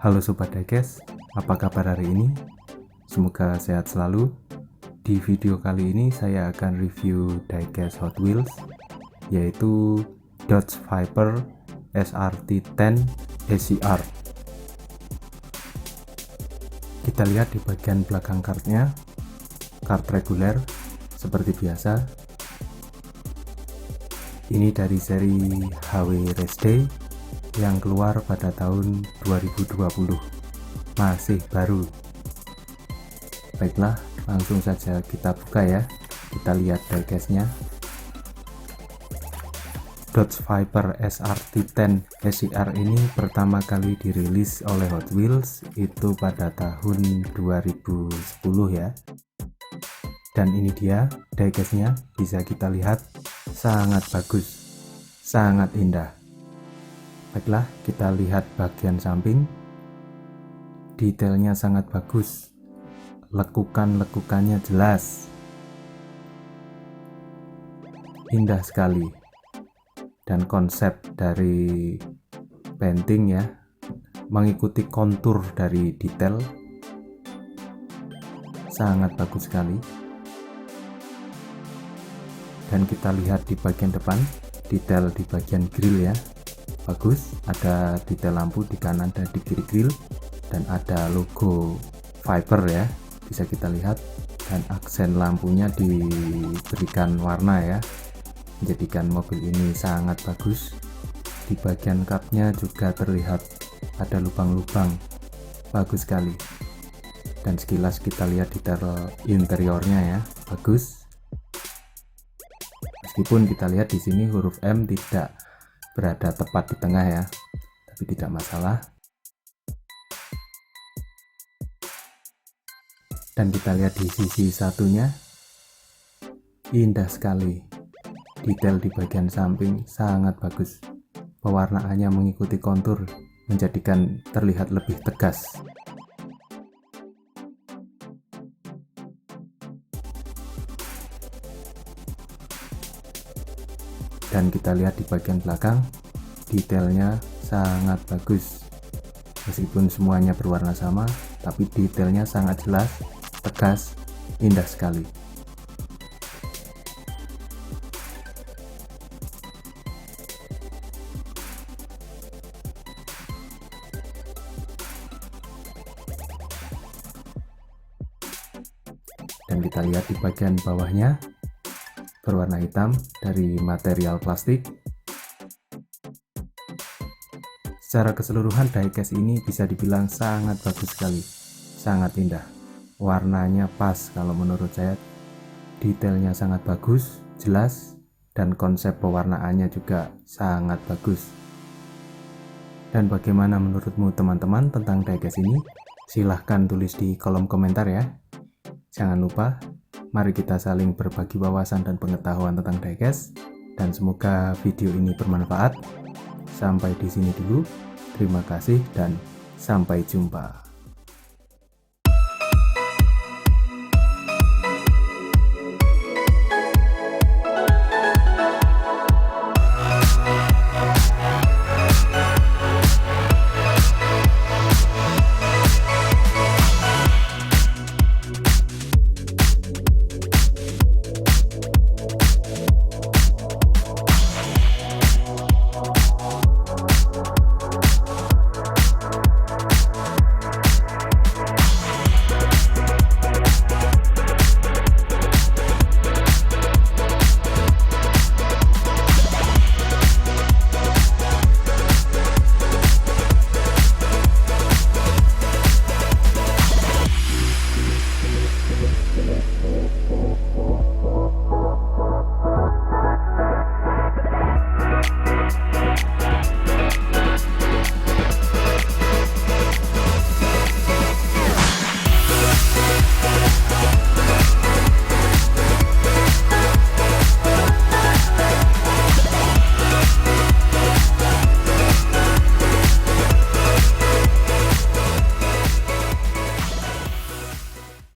Halo Sobat Diecast, apa kabar hari ini? Semoga sehat selalu. Di video kali ini saya akan review diecast Hot Wheels, yaitu Dodge Viper SRT10 SCR. Kita lihat di bagian belakang kartnya, kart reguler seperti biasa. Ini dari seri HW Race Day yang keluar pada tahun 2020, masih baru. Baiklah, langsung saja kita buka ya. Kita lihat diecastnya. Dodge Viper SRT10 SCR ini pertama kali dirilis oleh Hot Wheels itu pada tahun 2010 ya. Dan ini dia diecastnya, bisa kita lihat sangat bagus, sangat indah. Baiklah, kita lihat bagian samping. Detailnya sangat bagus, lekukan-lekukannya jelas, indah sekali. Dan konsep dari painting ya, mengikuti kontur dari detail, sangat bagus sekali. Dan kita lihat di bagian depan, detail di bagian grill ya, bagus. Ada detail lampu di kanan dan di kiri grill, dan ada logo Viper ya, bisa kita lihat. Dan aksen lampunya diberikan warna ya, menjadikan mobil ini sangat bagus. Di bagian cupnya juga terlihat ada lubang-lubang, bagus sekali. Dan sekilas kita lihat detail interiornya ya, bagus. Meskipun kita lihat di sini huruf M tidak berada tepat di tengah ya, tapi tidak masalah. Dan kita lihat di sisi satunya, indah sekali. Detail di bagian samping sangat bagus. Pewarnaannya mengikuti kontur, menjadikan terlihat lebih tegas. Dan kita lihat di bagian belakang, detailnya sangat bagus. Meskipun semuanya berwarna sama, tapi detailnya sangat jelas, tegas, indah sekali. Dan kita lihat di bagian bawahnya, berwarna hitam dari material plastik. Secara keseluruhan diecast ini bisa dibilang sangat bagus sekali, sangat indah. Warnanya pas kalau menurut saya, detailnya sangat bagus, jelas, dan konsep pewarnaannya juga sangat bagus. Dan bagaimana menurutmu teman-teman tentang diecast ini? Silahkan tulis di kolom komentar ya. Jangan lupa, mari kita saling berbagi wawasan dan pengetahuan tentang diecast, dan semoga video ini bermanfaat. Sampai di sini dulu. Terima kasih dan sampai jumpa.